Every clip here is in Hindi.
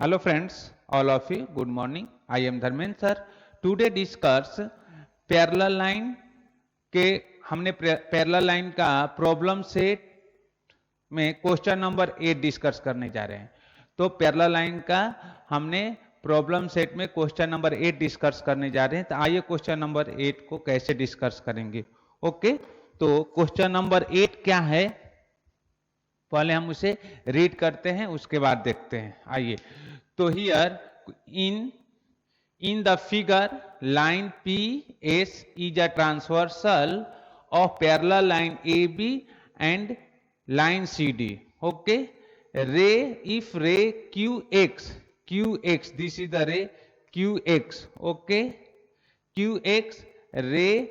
Hello friends, all of you, good morning. I am Dharmendra sir. Today discuss parallel line के हमने पैरेलल लाइन का प्रॉब्लम सेट में क्वेश्चन नंबर 8 डिस्कस करने जा रहे हैं। तो पैरेलल लाइन का हमने प्रॉब्लम सेट में क्वेश्चन नंबर 8 डिस्कस करने जा रहे हैं। तो आइए क्वेश्चन नंबर 8 को कैसे डिस्कस करेंगे। ओके, तो क्वेश्चन नंबर 8 क्या है, पहले हम उसे रीड करते हैं, उसके बाद देखते हैं। आइए, तो here in the figure line PS is a transversal of parallel line AB and line CD. Okay, if ray QX, this is the ray QX. Okay, QX, ray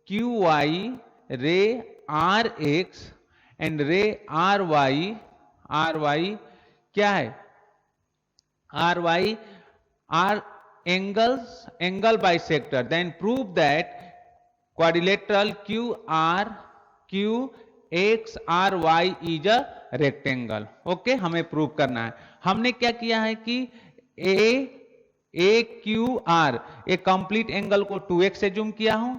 QY, ray RX and ray RY क्या है, RY are angle bisector, then prove that quadrilateral QXRY is a rectangle. Okay, हमें प्रूव करना है। हमने क्या किया है कि AQR एक कंप्लीट एंगल को 2x से जूम किया हूं,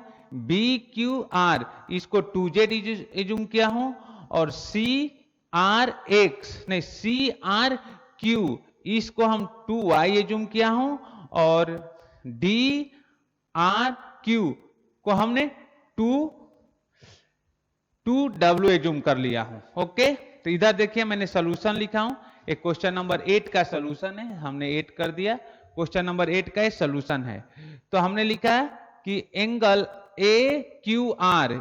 BQR इसको 2z जूम किया हूं, और CRQ इसको हम 2y जूम किया हूं, और DRQ को हमने 2W जूम कर लिया हूं। ओके, तो इधर देखिए मैंने सॉल्यूशन लिखा हूं, एक क्वेश्चन नंबर 8 का सॉल्यूशन है, हमने 8 कर दिया। क्वेश्चन नंबर 8 का सॉल्यूशन है। तो हमने लिखा है कि angle AQR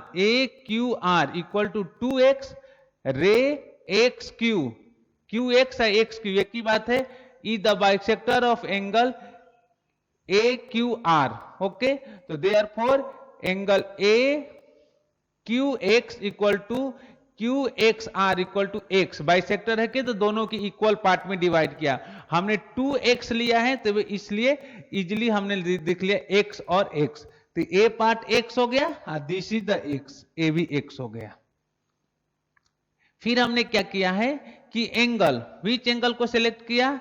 equal to 2x रे XQ, QX है XQ एक ही बात है, ई the bisector of angle AQR। Okay, तो therefore angle AQX equal to QXR equal to X, bisector है कि तो दोनों की इक्वल पार्ट में डिवाइड किया। हमने 2x लिया है तो इसलिए इजिली हमने लिख लिया x और x, तो A पार्ट x हो गया, this is the x, A भी x हो गया। फिर हमने क्या किया है कि एंगल, विच एंगल को सिलेक्ट किया,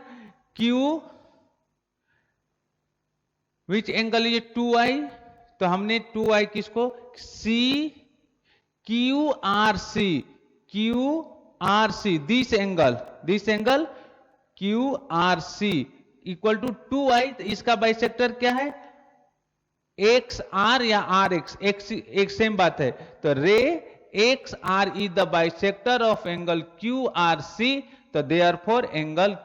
विच एंगल इज 2y, तो हमने 2y किसको QRC, this angle QRC equal to 2y, तो इसका बाइसेक्टर क्या है XR या RX, एक सेम बात है, तो रे XR is the bisector of angle QRC, तो therefore एंगल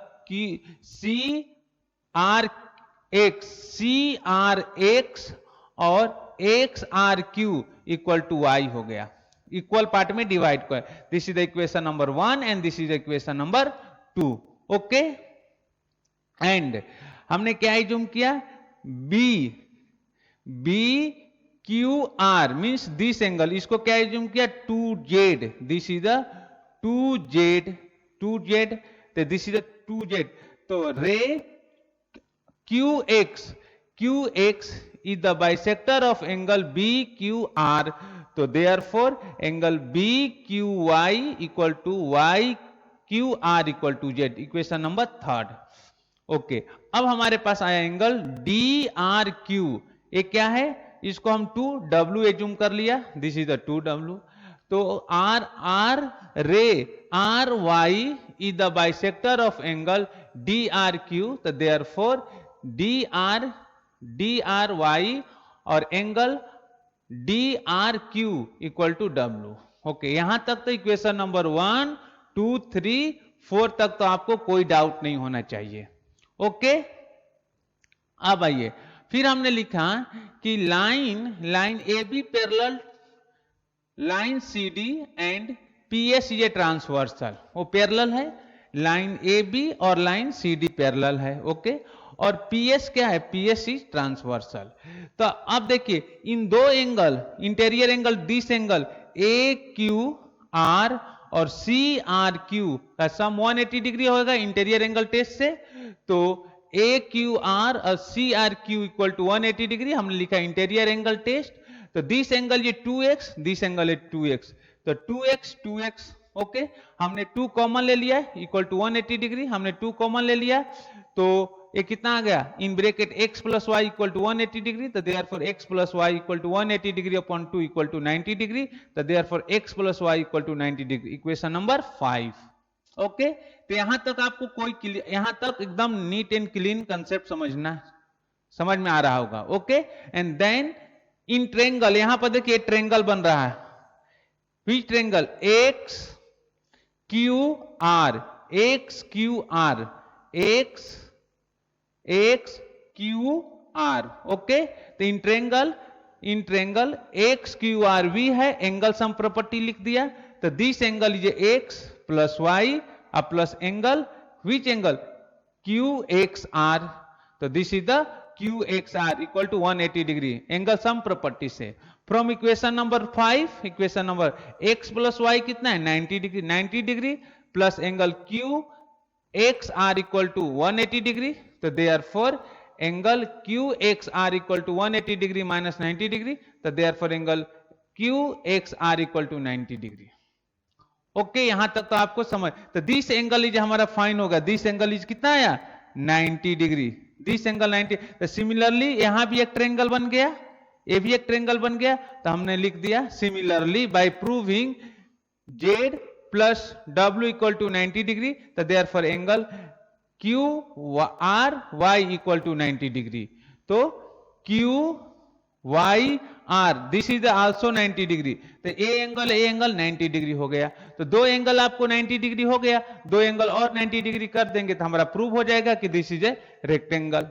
CRX और XRQ इक्वल टू y हो गया, इक्वल पार्ट में डिवाइड कर। This is the equation number 1 and this is the equation number 2। Okay, and हमने क्या जूम किया, BQR मीन्स दिस एंगल, इसको क्या जूम किया 2z, this is the 2z, तो दिस इज द 2z, तो रे QX is the bisector of angle BQR, तो therefore angle BQY equal to YQR equal to Z, equation number 3। Okay, अब हमारे पास आया एंगल DRQ, ये क्या है, इसको हम 2W जूम कर लिया, दिस इज द 2W, तो रे RY is the bisector of angle DRQ, तो therefore DRY और angle DRQ equal to W। Okay, यहां तक तो इक्वेशन नंबर 1 2 3 4 तक तो आपको कोई डाउट नहीं होना चाहिए। ओके, अब आइए, फिर हमने लिखा कि line AB parallel line CD and PS ये ट्रांसवर्सल, वो पैरेलल है, लाइन AB और लाइन CD पैरेलल है। ओके, और PS क्या है, PS इज ट्रांसवर्सल। तो अब देखिए इन दो angle, interior angle this angle AQR और CRQ का सम 180 डिग्री होगा इंटीरियर एंगल टेस्ट से, तो AQR और CRQ इक्वल टू 180 डिग्री, हमने लिखा इंटीरियर एंगल टेस्ट। तो दिस एंगल ये 2x, दिस एंगल है 2x, तो 2x ओके हमने 2 कॉमन ले लिया इक्वल टू 180 डिग्री, हमने 2 कॉमन ले लिया तो ये कितना आ गया in bracket x plus Y equal to 180 degree, तो therefore x plus Y equal to 180 degree upon 2 equal to 90 degree, तो therefore x plus Y equal to 90 degree, equation number 5। Okay तो यहां तक आपको कोई यहां तक एकदम नीट एंड क्लीन कंसेप्ट समझ में आ रहा होगा। Okay and then in triangle, यहां पर देखिए ट्रेंगल बन रहा है, which triangle x Q R, X Q R, X Q R. Okay तो in triangle X Q R we है, एंगल सम प्रॉपर्टी लिख दिया, तो this angle is X plus Y plus angle, which angle Q X R, तो this is the Q X R equal to 180 degree angle sum property से। From equation number 5, equation number x plus y कितना है 90 degree, 90 degree plus angle Q X R equal to 180 degree, तो therefore angle Q X R equal to 180 degree minus 90 degree, तो therefore angle Q X R equal to 90 degree. Okay यहां तक तो आपको समझ, तो दिस एंगल इज हमारा फाइन होगा, दिस एंगल इज कितना आया 90 डिग्री, दिस एंगल 90। तो सिमिलरली यहां भी एक ट्रायंगल बन गया, ये भी एक ट्रायंगल बन गया, तो हमने लिख दिया similarly by proving z plus w equal to 90 degree, तो therefore angle Q R Y equal to 90 degree, तो Q Y R this is also 90 degree, तो ए एंगल 90 डिग्री हो गया, तो दो एंगल आपको 90 डिग्री हो गया, दो एंगल और 90 डिग्री कर देंगे तो हमारा प्रूव हो जाएगा कि दिस इज ए रेक्टेंगल।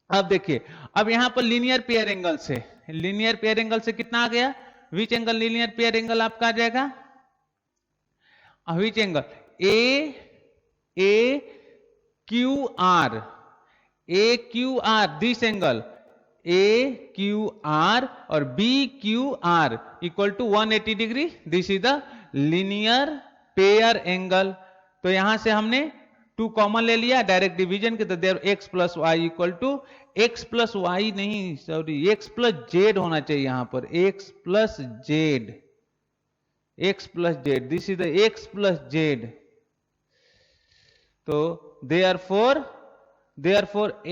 अब देखिए अब यहां पर लीनियर पेयर एंगल से कितना आ गया, which angle linear pair angle आपका आ जाएगा, which angle A Q R this angle A Q R और B Q R equal to 180 degree, this is the linear pair angle. तो यहां से हमने 2 कॉमन ले लिया डायरेक्ट डिवीजन के, तो there x plus Y equal to x plus y नहीं सॉरी x प्लस जेड होना चाहिए यहां पर, x plus Z, this is the x plus Z, तो therefore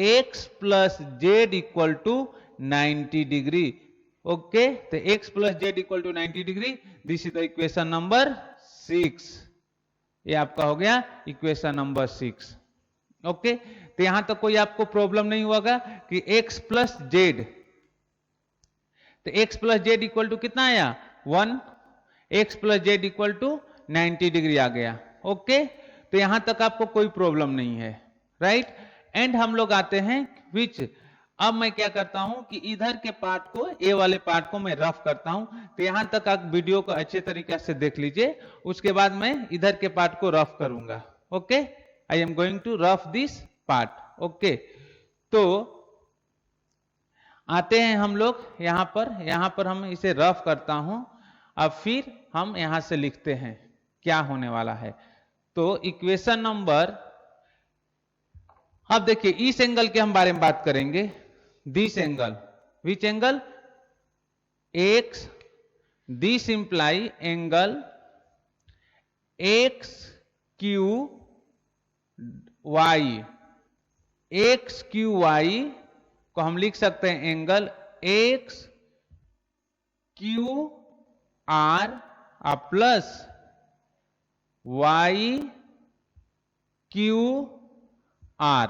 x plus Z equal to 90 degree. Okay तो x plus Z equal to 90 degree, this is the equation number 6, ये आपका हो गया इक्वेशन नंबर 6। ओके तो यहां तक कोई आपको प्रॉब्लम नहीं होगा कि x प्लस जेड, तो x plus Z equal to कितना आया 1, x plus Z equal to 90 degree आ गया। ओके तो यहां तक आपको कोई प्रॉब्लम नहीं है, राइट। एंड हम लोग आते हैं विच, अब मैं क्या करता हूं कि इधर के पार्ट को, ए वाले पार्ट को मैं रफ करता हूं, तो यहां तक आप वीडियो को अच्छे तरीके से देख लीजिए, उसके बाद मैं इधर के पार्ट को रफ करूंगा। Okay I am going to rough this part. Okay तो आते हैं हम लोग यहां पर हम इसे रफ करता हूं, अब फिर हम यहां से लिखते हैं क्या होने वाला है। तो इक्वेशन नंबर, अब देखिए इस एंगल के हम बारे में बात करेंगे, this angle, which angle x, this imply angle x Q Y, X Q Y को हम लिख सकते हैं angle x Q R plus Y Q R.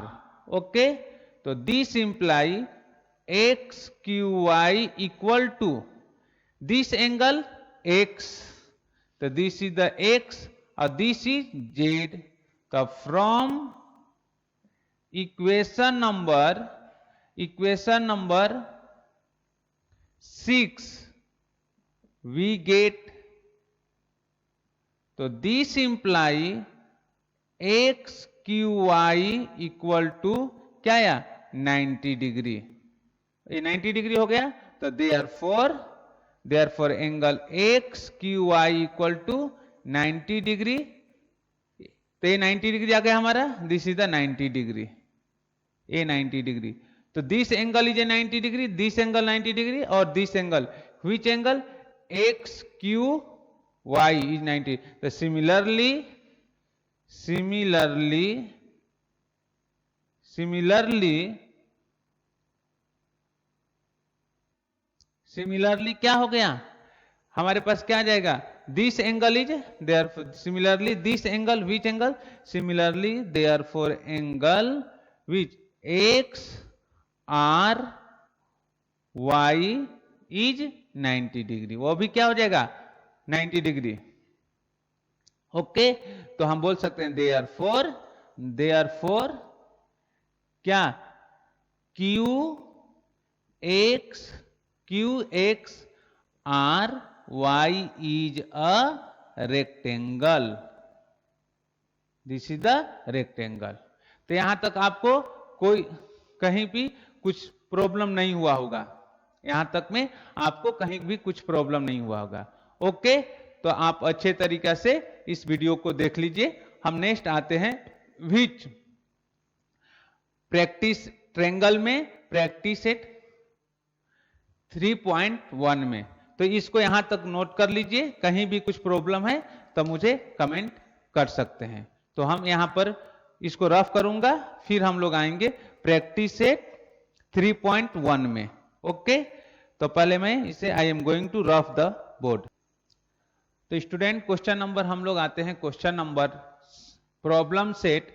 Okay तो this imply X Q Y equal to this angle x, तो दिस इज द x और दिस इज z, का from equation number 6 we get, तो this imply X Q Y equal to क्या आया 90 डिग्री, ये 90 डिग्री हो गया, तो therefore angle X Q Y equal to 90 degree, तो ये 90 डिग्री आ गया हमारा, दिस इज द 90 डिग्री, ये 90 डिग्री, तो this angle is a 90 degree, this angle 90 degree और this angle, which angle X Q y is 90. तो similarly क्या हो गया, हमारे पास क्या आ जाएगा, this angle is there, similarly this angle, which angle, similarly therefore angle which X R Y is 90 degree, वो भी क्या हो जाएगा 90 डिग्री। ओके, तो हम बोल सकते हैं देयर फोर क्या, Q X R Y is a rectangle, this is the rectangle. तो यहां तक आपको कोई कहीं भी कुछ प्रॉब्लम नहीं हुआ होगा, यहां तक में आपको कहीं भी कुछ प्रॉब्लम नहीं हुआ होगा। ओके, तो आप अच्छे तरीके से इस वीडियो को देख लीजिए। हम नेक्स्ट आते हैं विच प्रैक्टिस ट्रेंगल में, प्रैक्टिस एट 3.1 में। तो इसको यहां तक नोट कर लीजिए, कहीं भी कुछ प्रॉब्लम है तो मुझे कमेंट कर सकते हैं। तो हम यहां पर इसको रफ करूंगा, फिर हम लोग आएंगे प्रैक्टिस एट 3.1 में। ओके, तो पहले मैं इसे I am going to rough the board. तो स्टूडेंट क्वेश्चन नंबर हम लोग आते हैं, question number problem set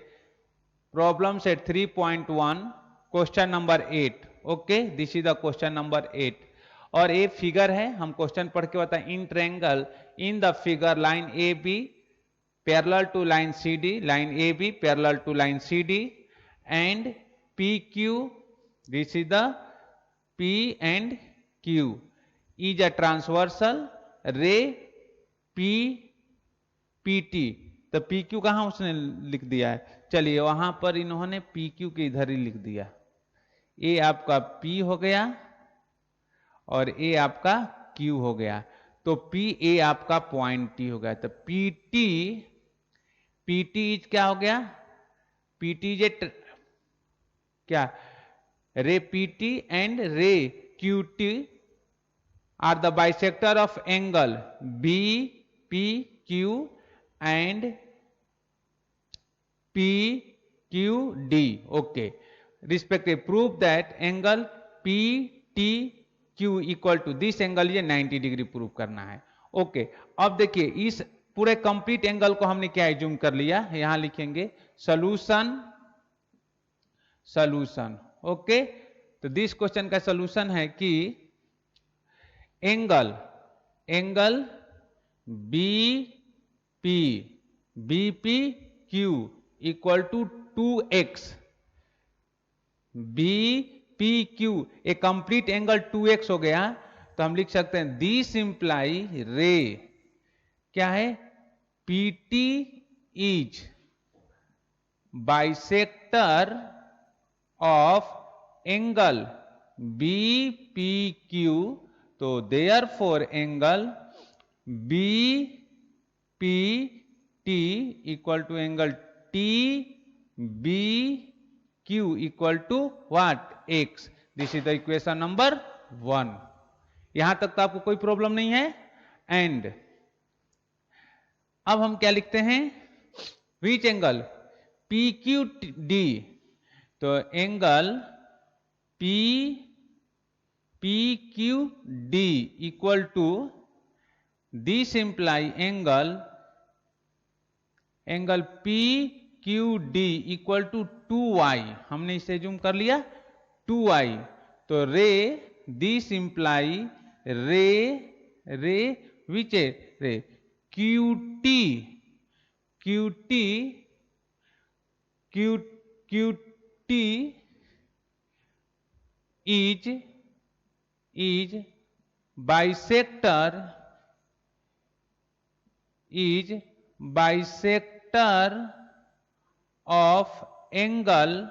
3.1 question number 8। Okay, this is the question number 8 और ये फिगर है, हम क्वेश्चन पढ़ के बताएं। In triangle in the figure line A B parallel to line C D, line A B parallel to line C D and P Q, this is the P and Q is a transversal ray P P T. तो पी क्यू कहां उसने लिख दिया है, चलिए वहां पर इन्होंने पी क्यू के इधर ही लिख दिया। ये आपका पी हो गया और ए आपका क्यू हो गया, तो पी ए आपका पॉइंट टी हो गया। तो पी टी इज क्या हो गया, पी टी इज क्या, ray P T and ray Q T are the bisector of angle B P Q and P Q D. Okay, respective prove that angle P T Q equal to this angle, ये 90 डिग्री प्रूव करना है। ओके, अब देखिए इस पूरे कंप्लीट एंगल को हमने क्या एज्यूम कर लिया, यहां लिखेंगे सॉल्यूशन। ओके, तो दिस क्वेश्चन का सॉल्यूशन है कि angle B P Q equal to 2x, B P Q a complete angle 2x हो गया। तो हम लिख सकते हैं दिस इंप्लाई रे क्या है, P T is bisector of angle B P Q, तो therefore angle B P T equal to angle T B Q equal to what x, this is the equation number 1। यहां तक तो आपको कोई प्रॉब्लम नहीं है। एंड अब हम क्या लिखते हैं, which angle P Q D, तो angle P P Q D equal to this imply angle P Q D equal to 2y, हमने इसे जूम कर लिया 2y। तो रे this imply ray which ray Q T is bisector of angle,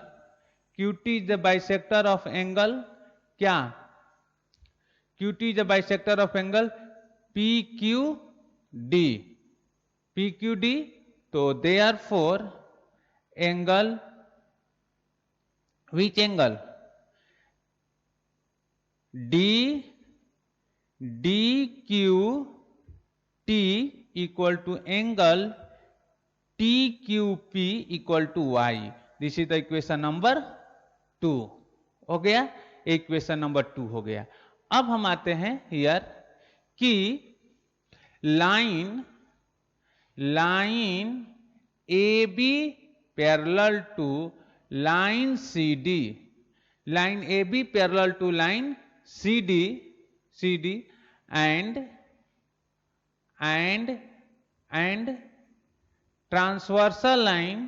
QT is the bisector of angle क्या, QT is the bisector of angle PQD, तो therefore angle which angle D Q T equal to angle TQP equal to y. This is the equation number 2. हो गया, इक्वेशन नंबर 2 हो गया. अब हम आते हैं हियर कि line AB parallel to line CD, line AB parallel to line CD and transversal line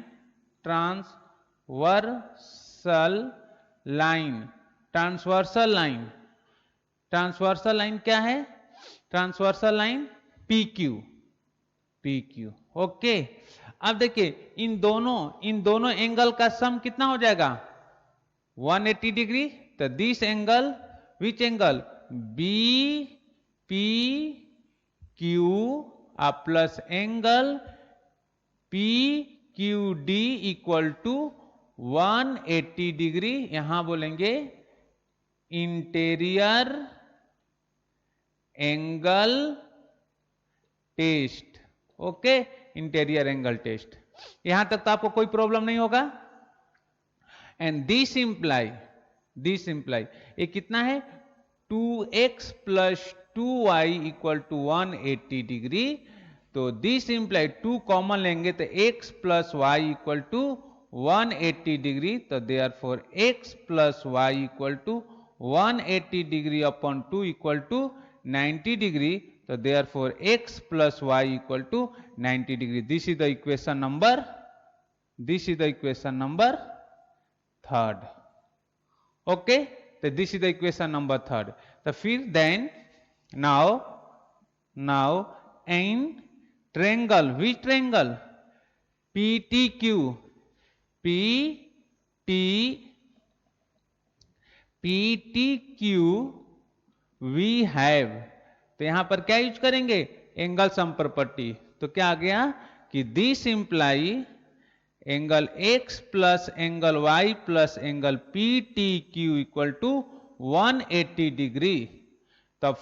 क्या है? Transversal line PQ. ओके, अब देखिए इन दोनों एंगल का सम कितना हो जाएगा? 180 डिग्री. तो this angle, which angle? BPQ plus angle PQD equal to 180 degree. यहां बोलेंगे interior angle test. Okay, interior angle test. यहां तक तो आपको कोई प्रॉब्लम नहीं होगा. एंड दिस इंप्लाई ये कितना है? 2x plus 2y equal to 180 degree. तो दिस इंप्लाई 2 कॉमन लेंगे तो x plus Y equal to 180 degree. तो therefore x plus Y equal to 180 degree upon 2 equal to 90 degree. तो therefore x plus Y equal to 90 degree. This is the equation number 3rd. Okay, तो this is the equation number 3rd. तो फिर then now in triangle, which triangle? PTQ we have. तो यहां पर क्या यूज करेंगे? Angle sum property. तो क्या आ गया कि this imply angle x plus angle y plus angle PTQ equal to 180 degree. तो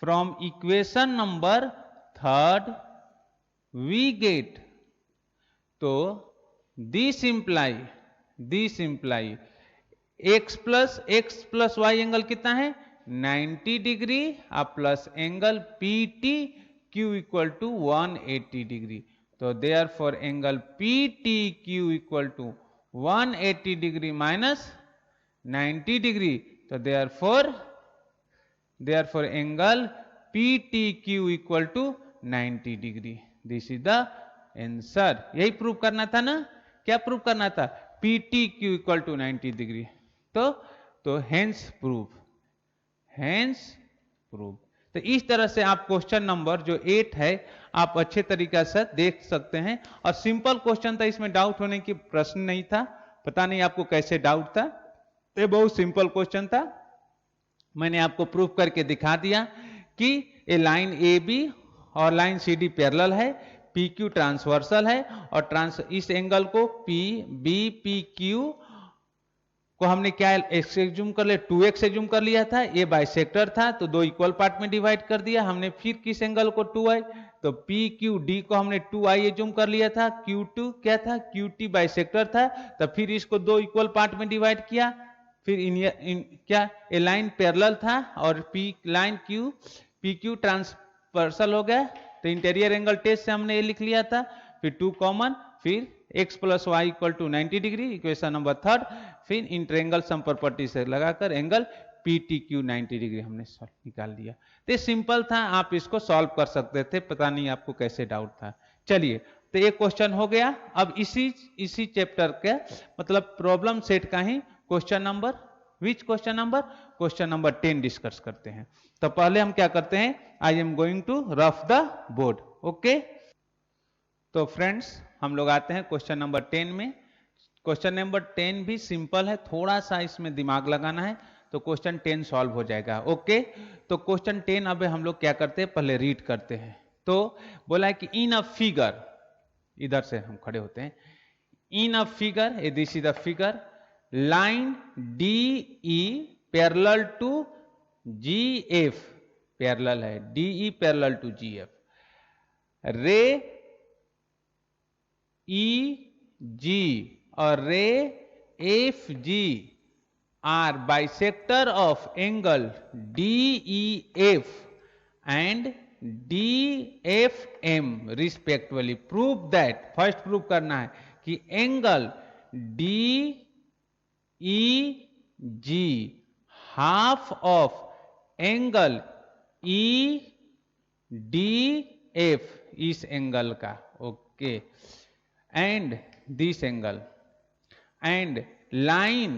from equation number 3rd we get, तो this imply x plus y angle कितना है? 90 degree plus angle PTQ equal to 180 degree. तो therefore angle PTQ equal to 180 degree minus 90 degree. तो therefore angle PTQ equal to 90 degree. This is the answer. यही प्रूव करना था ना? क्या प्रूव करना था? PTQ equal to 90 degree. तो हेंस प्रूव. तो इस तरह से आप क्वेश्चन नंबर जो 8 है आप अच्छे तरीके से देख सकते हैं. और सिंपल क्वेश्चन था, इसमें डाउट होने की प्रश्न नहीं था. पता नहीं आपको कैसे डाउट था. ये बहुत सिंपल क्वेश्चन था. मैंने आपको प्रूव करके दिखा दिया कि ये लाइन AB और लाइन CD पैरेलल है, PQ ट्रांसवर्सल है और इस एंगल को BPQ को हमने क्या x एज्यूम कर लिया? 2x एज्यूम कर लिया था. ये बाइसेक्टर था तो दो इक्वल पार्ट में डिवाइड कर दिया हमने. फिर किस एंगल को? 2i. तो PQD को हमने 2i एज्यूम कर लिया था. Q2 क्या था? QT बाइसेक्टर था. तो फिर इसको दो इक्वल पार्ट में डिवाइड किया. फिर क्या ए लाइन पैरेलल था और लाइन PQ ट्रांसवर्सल हो गया. तो इंटीरियर एंगल टेस्ट से हमने ये लिख लिया था. फिर 2 कॉमन, फिर x plus Y equal to 90 degree, equation number 3rd. फिर इन ट्रायंगल सम प्रॉपर्टी से लगाकर एंगल PTQ 90 डिग्री हमने निकाल दिया. तो सिंपल था, आप इसको सॉल्व कर सकते थे. पता नहीं आपको कैसे डाउट था. चलिए, तो एक क्वेश्चन हो गया. अब इसी चैप्टर के मतलब प्रॉब्लम सेट का ही question number, which question number? Question number 10 discuss करते हैं. तो पहले हम क्या करते हैं? I am going to rough the board. Okay, तो फ्रेंड्स हम लोग आते हैं क्वेश्चन नंबर 10 में. क्वेश्चन नंबर 10 भी सिंपल है, थोड़ा सा इसमें दिमाग लगाना है तो क्वेश्चन 10 सॉल्व हो जाएगा. ओके, तो क्वेश्चन 10 अब हम लोग क्या करते हैं? पहले रीड करते हैं. तो बोला है कि इन अ फिगर, इधर से हम खड़े होते हैं. In a figure, this is the figure, line DE parallel to GF, parallel है DE parallel to GF. Ray E G और ray F G are bisector of angle DEF and DFM respectively. Prove that, first prove करना है कि angle DEG half of angle EDF इस एंगल का, okay, and this angle and line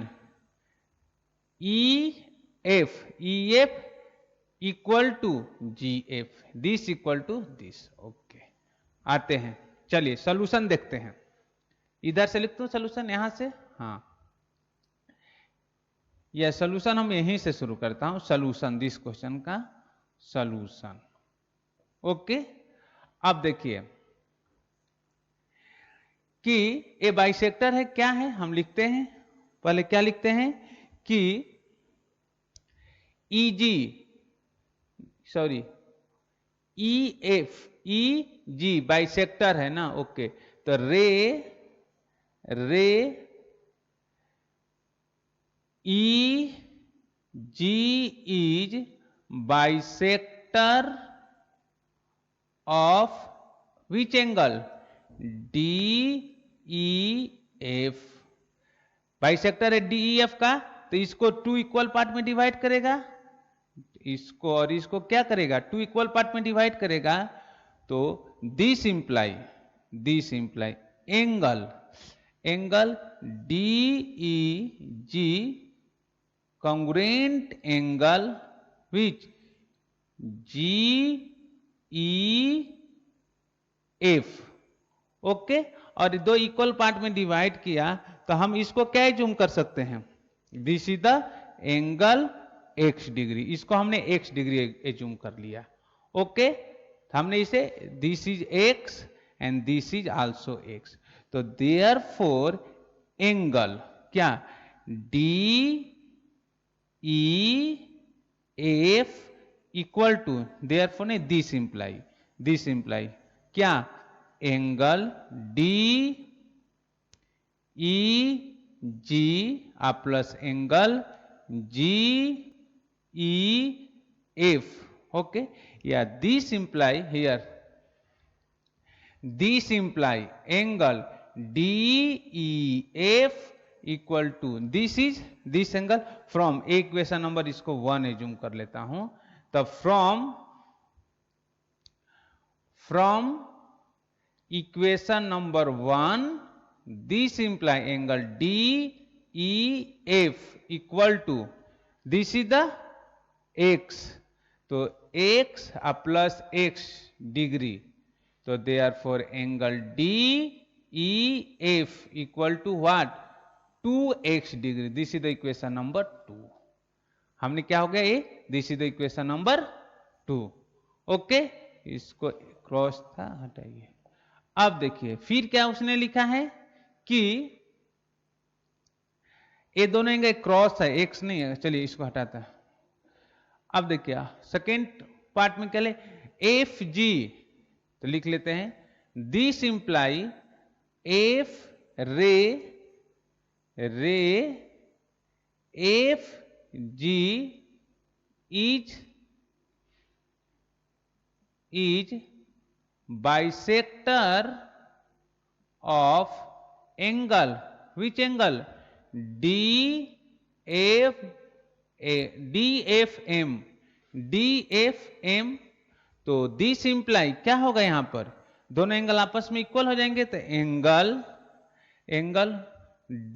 EF equal to GF, this equal to this, okay. आते हैं, चलिए सॉल्यूशन देखते हैं। इधर से लिखते हूं सॉल्यूशन, यहां से, हाँ, यह सॉल्यूशन हम यहीं से शुरू करता हूं। सॉल्यूशन, दिस क्वेश्चन का सॉल्यूशन, ओके। अब देखिए कि ये बाइसेक्टर है, क्या है, हम लिखते हैं, पहले क्या लिखते हैं कि EG, sorry, EF, EG bisector है ना, ओके। तो रे EG is bisector of which angle, DEF। Bisector है DEF का, तो इसको 2 इक्वल पार्ट में डिवाइड करेगा, इसको और इसको क्या करेगा, 2 इक्वल पार्ट में डिवाइड करेगा। तो this imply angle DEG congruent angle which GEF, okay. और 2 इक्वल पार्ट में डिवाइड किया तो हम इसको क्या जूम कर सकते हैं, this is the angle x degree, इसको हमने x डिग्री एज्यूम कर लिया, ओके। हमने इसे this is x and this is also x, तो देयरफॉर एंगल क्या, DEF इक्वल टू, देयरफॉर नहीं, दिस इंप्लाई क्या, angle DEG plus angle GEF, okay, yeah, this imply here, this imply angle DEF equal to this is this angle from equation number, इसको 1 एज्यूम कर लेता हूं, तब from equation number 1 this imply angle DEF equal to this is the x, तो x प्लस x डिग्री, तो therefore angle DEF equal to what, 2x degree, this is the equation number 2। हमने क्या हो गया, ये this is the equation number 2, okay. इसको क्रॉस था, हटाइए। अब देखिए फिर क्या उसने लिखा है कि ये दोनों एंगल क्रॉस है, एक्स नहीं है, चलिए इसको हटाता है। अब देखिए सेकेंड पार्ट में क्या ले, एफ जी, तो लिख लेते हैं दिस इंप्लाई एफ रे F ji is bisector of angle, which angle, DFM, तो दिस इंप्लाई क्या होगा, यहां पर दोनों एंगल आपस में इक्वल हो जाएंगे, तो angle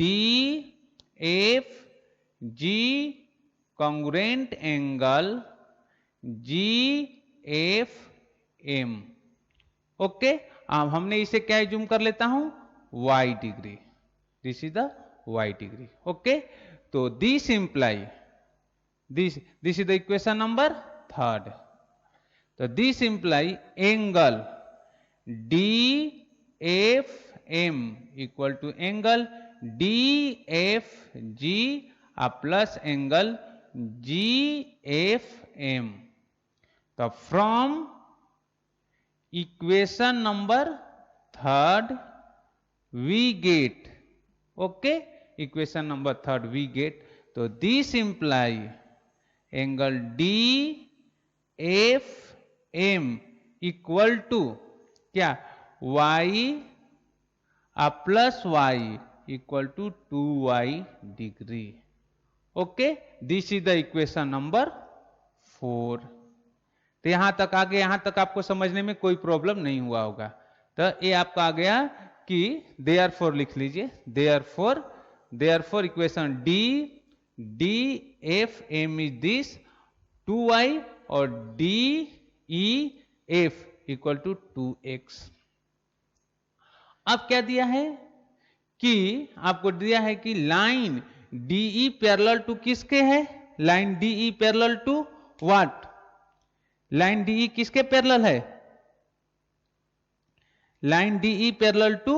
DFG congruent angle GFM, okay. अब हमने इसे क्या जूम कर लेता हूं, y degree, this is the y degree, okay. तो this imply this is the equation number 3, तो this imply angle DFM equal to angle DFG plus angle GFM, तो from equation number third we get, okay, equation number third we get, तो this imply angle D F M equal to क्या, Y plus Y equal to 2y degree, okay, this is the equation number 4। तो यहां तक आगे, यहां तक आपको समझने में कोई प्रॉब्लम नहीं हुआ होगा। तो ये आपका आ गया कि देयरफॉर लिख लीजिए, therefore equation D F M is this 2y और D E F equal to 2x। अब क्या दिया है कि आपको दिया है कि लाइन डीई पैरेलल टू किसके है, line DE parallel to what, line DE किसके पैरेलल है, line DE parallel to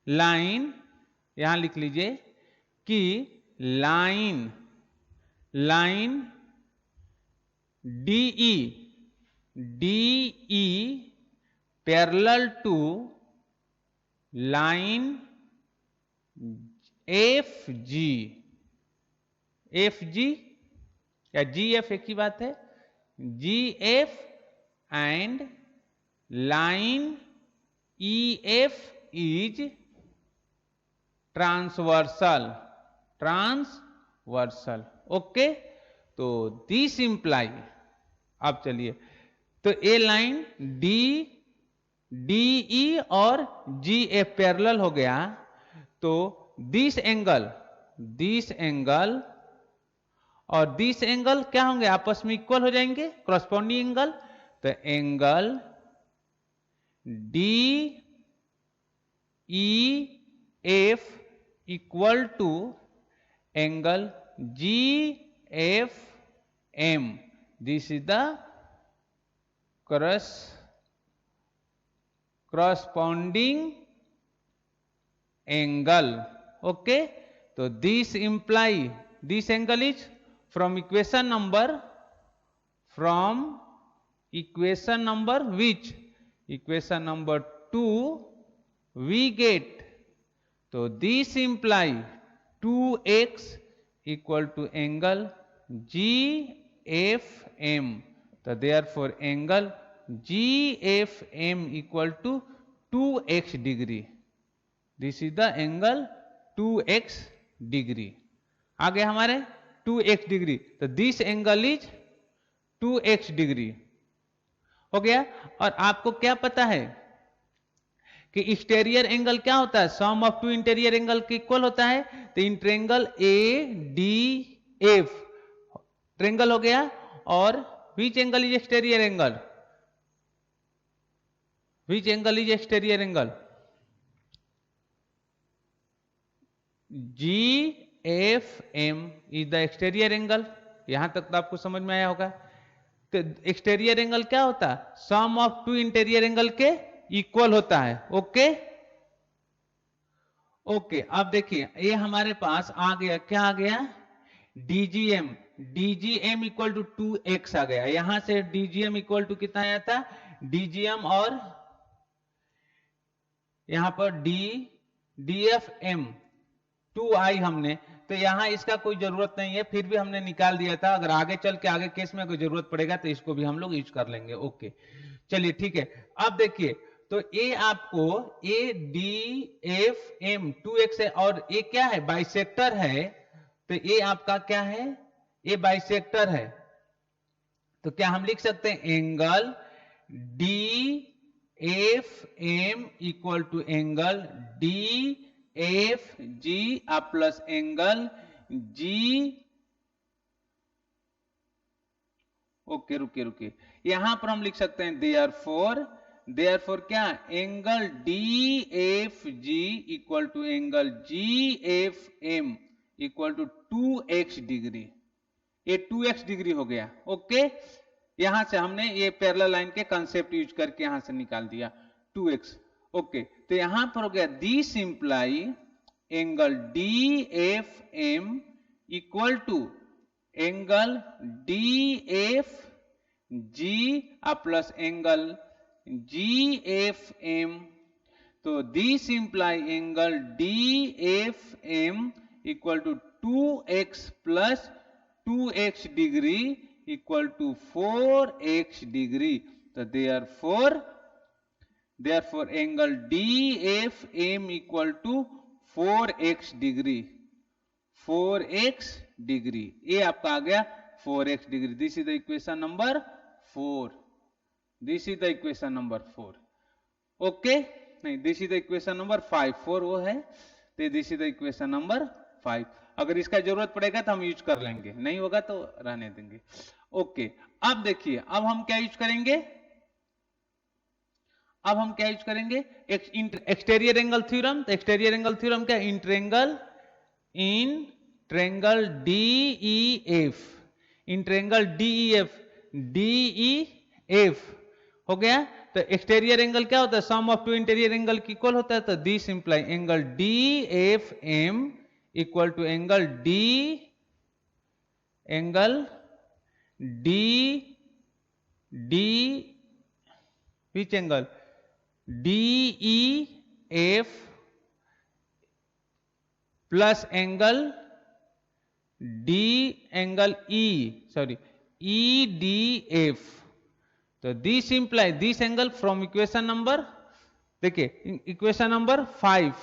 line, यहां लिख लीजिए कि line DE parallel to line F G या जी एफ एक ही बात है, G F and line E F is transversal, okay. तो दिस इंप्लाई, अब चलिए, तो ए लाइन डीई और जी एफ पैरेलल हो गया, तो दिस एंगल और दिस एंगल क्या होंगे, आपस में इक्वल हो जाएंगे, कॉरस्पॉन्डिंग एंगल। तो angle D E F equal to angle G F M, this is the corresponding angle, okay। तो this imply this angle is from equation number which, equation number 2 we get, तो this imply 2x equal to angle GFM, तो therefore angle GFM equal to 2x degree, this is the angle 2x degree. आगे हमारे 2x डिग्री, तो this angle is 2x degree हो गया। और आपको क्या पता है कि एक्सटीरियर एंगल क्या होता है, sum of two interior angle के इक्वल होता है। तो in triangle A D F triangle हो गया, और which angle is exterior angle, which angle is exterior angle, GFM is the exterior angle। यहां तक तो आपको समझ में आया होगा। तो एक्सटीरियर एंगल क्या होता है, sum of two interior angle के इक्वल होता है, ओके। अब देखिए ये हमारे पास आ गया, क्या आ गया, डीजीएम इक्वल टू 2x आ गया। यहां से डीजीएम इक्वल टू कितना आया था, डीजीएम और यहां पर डीएफएम 2i हमने, तो यहां इसका कोई जरूरत नहीं है, फिर भी हमने निकाल दिया था। अगर आगे चल के आगे केस में कोई जरूरत पड़ेगा तो इसको भी हम लोग यूज कर लेंगे, ओके। चलिए ठीक है। अब देखिए, तो ये आपको A D F M 2x है, और ये क्या है, बाइसेक्टर है। तो ये आपका क्या है, ये बाइसेक्टर है। तो क्या हम लिख सकते हैं, angle D F M equal to angle D F G plus angle G, okay रुकिए, यहां पर हम लिख सकते हैं देयरफॉर क्या, angle D F G equal to angle G F M equal to 2x degree. ये 2x डिग्री हो गया, ओके। यहां से हमने ये पैरेलल लाइन के कंसेप्ट यूज करके यहां से निकाल दिया 2x, ओके। तो यहां पर हो गया this imply angle D F M equal to angle D F G plus angle G F M, तो this imply angle D F M equal to 2x plus 2x degree equal to 4x degree. तो therefore angle DFM equal to 4x degree, 4x degree, ये आपका आ गया 4x degree. This is the equation number 4, this is the equation number 4। Okay, नहीं this is the equation number 5, 4 वो है, तो this is the equation number 5। अगर इसका जरूरत पड़ेगा तो हम यूज कर लेंगे, नहीं होगा तो रहने देंगे। ओके, अब देखिए, अब हम क्या यूज करेंगे, अब हम क्या यूज करेंगे, एक्सटीरियर एंगल थ्योरम। तो एक्सटीरियर एंगल थ्योरम क्या, in triangle DEF, in triangle DEF हो गया। तो एक्सटीरियर एंगल क्या होता है, sum of two interior angle की इक्वल होता है। तो this imply angle DFM equal to angle which angle DEF plus angle EDF। तो this imply this angle from equation number, देखिए इक्वेशन नंबर 5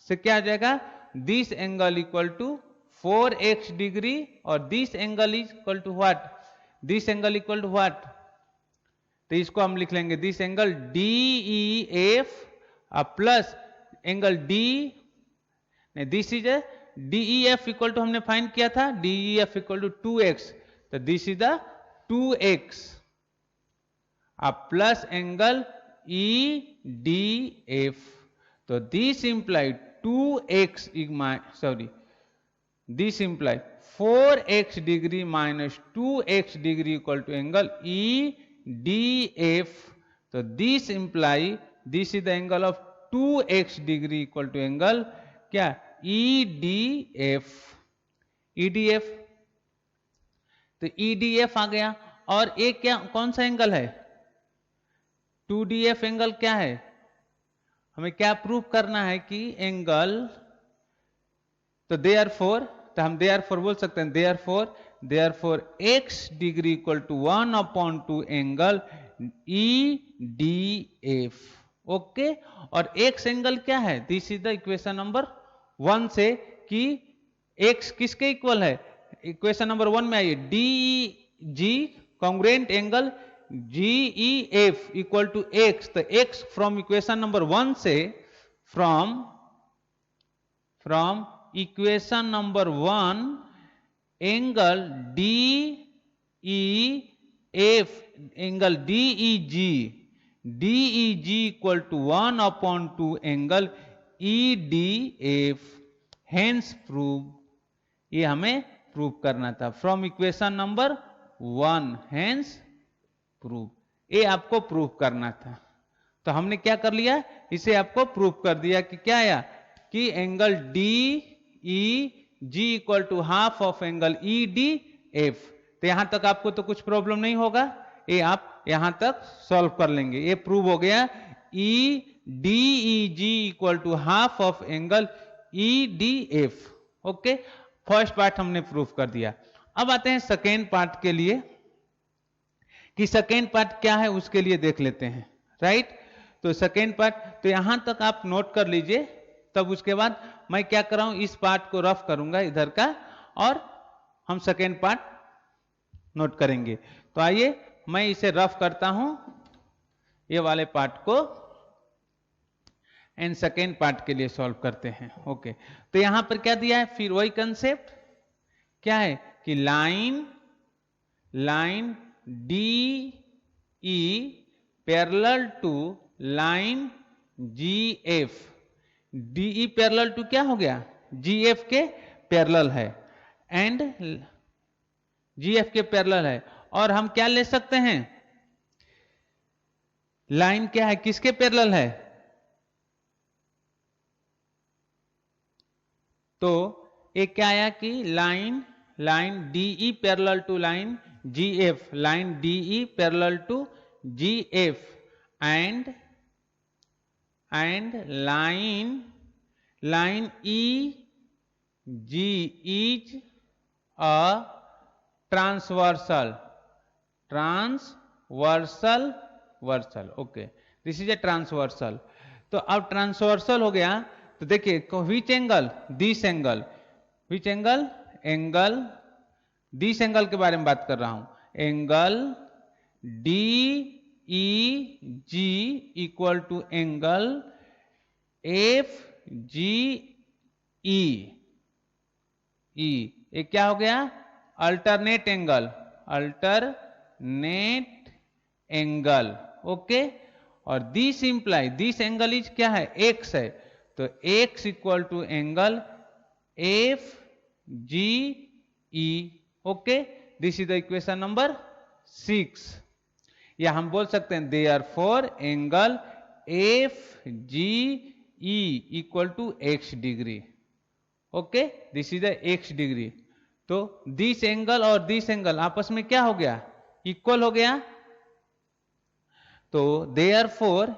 से क्या आ जाएगा, this angle equal to 4x degree और this angle is equal to what, this angle equal to what. तो इसको हम लिख लेंगे this angle DEF plus angle this is DEF equal to हमने फाइंड किया था, DEF इक्वल टू 2x, तो this is the 2x plus angle EDF। तो this imply 2x sorry, this imply 4x degree minus 2x degree equal to angle EDF। तो this imply this is the angle of 2x degree equal to angle क्या, EDF। तो EDF आ गया। और एक क्या, कौन सा एंगल है, 2DF एंगल क्या है, हमें क्या प्रूव करना है कि एंगल, तो देयरफॉर, तो हम देयरफॉर बोल सकते हैं, therefore x degree equal to 1/2 angle EDF। Okay, और x एंगल क्या है, this is the equation number 1 से कि x किसके इक्वल है, इक्वेशन नंबर 1 में आइए, DEG congruent angle GEF equal to x। तो x फ्रॉम इक्वेशन नंबर 1 से, from equation number 1 angle DEF, angle DEG equal to 1/2 angle EDF, hence prove. ये हमें प्रूव करना था from equation number 1, hence prove, ये आपको प्रूव करना था। तो हमने क्या कर लिया, इसे आपको प्रूव कर दिया कि क्या आया, कि angle DEG equal to half of angle EDF। तो यहां तक आपको तो कुछ प्रॉब्लम नहीं होगा, ये आप यहां तक सॉल्व कर लेंगे। ये प्रूव हो गया DEG equal to half of angle EDF। Okay, first part हमने प्रूव कर दिया। अब आते हैं सेकेंड पार्ट के लिए, कि सेकेंड पार्ट क्या है उसके लिए देख लेते हैं, राइट। तो सेकेंड पार्ट, तो यहां तक आप नोट कर लीजिए, तब उसके बाद मैं क्या कर रहा हूं, इस पार्ट को रफ करूंगा इधर का, और हम सेकेंड पार्ट नोट करेंगे। तो आइए मैं इसे रफ करता हूं, ये वाले पार्ट को, एंड सेकेंड पार्ट के लिए सॉल्व करते हैं। ओके, तो यहां पर क्या दिया है, फिर वही कंसेप्ट क्या है कि line DE parallel to line GF, DE parallel to क्या हो गया, GF के पैरेलल है, एंड GF के पैरेलल है। और हम क्या ले सकते हैं, लाइन क्या है, किसके पैरेलल है, तो एक क्या आया कि line DE parallel to line GF, line DE parallel to GF, and line EG is a transversal. Okay, this is a transversal. तो अब ट्रांसवर्सल हो गया, तो देखिए which angle, this angle, which angle, angle this angle के बारे में बात कर रहा हूं, angle DEG equal to angle FGE, ये क्या हो गया, अल्टरनेट एंगल, ओके। और this imply, this angle is क्या है, एक्स है, तो x equal to angle FGE, okay. This is the equation number 6। या हम बोल सकते हैं therefore angle FGE equal to x degree, okay, this is the x degree. तो दिस एंगल और दिस एंगल आपस में क्या हो गया, इक्वल हो गया। तो देयरफॉर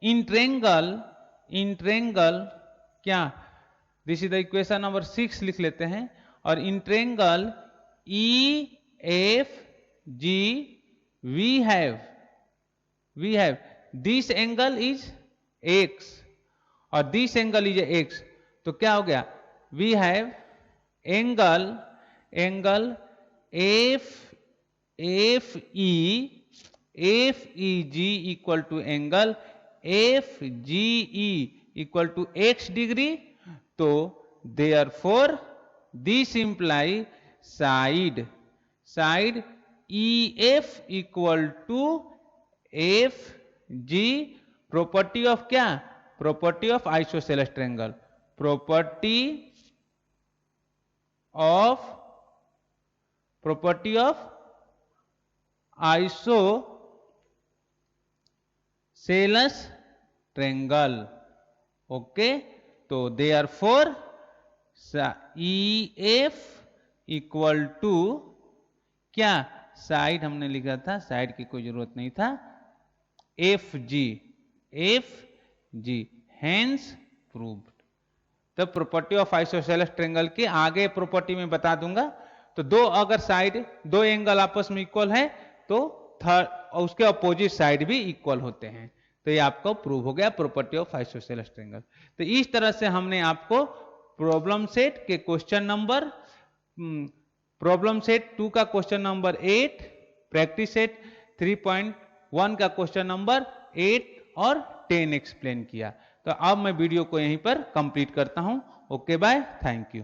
इन ट्रेंगल क्या, this is the equation number 6 लिख लेते हैं। और in triangle EFG we have this angle is x और दिस एंगल इज x, तो क्या हो गया, we have angle FEG equal to angle FGE equal to x degree. तो therefore this imply side EF equal to FG, property of क्या, property of isosceles triangle, property of isosceles triangle, okay. तो देयरफॉर EF इक्वल टू क्या, साइड हमने लिखा था, साइड की कोई जरूरत नहीं था, FG, हेंस प्रूव्ड। तो प्रॉपर्टी ऑफ आइसोसेलेस ट्रायंगल के आगे प्रॉपर्टी में बता दूंगा। तो अगर साइड, दो एंगल आपस में इक्वल है तो थर्ड उसके अपोजिट साइड भी इक्वल होते हैं। तो ये आपको प्रूव हो गया प्रॉपर्टी ऑफ आइसोसेलेस ट्रायंगल। तो इस तरह से हमने आपको प्रॉब्लम सेट के क्वेश्चन नंबर, प्रॉब्लम सेट 2 का क्वेश्चन नंबर 8, प्रैक्टिस सेट 3.1 का क्वेश्चन नंबर 8 और 10 एक्सप्लेन किया। तो अब मैं वीडियो को यहीं पर कंप्लीट करता हूं। Okay bye, thank you.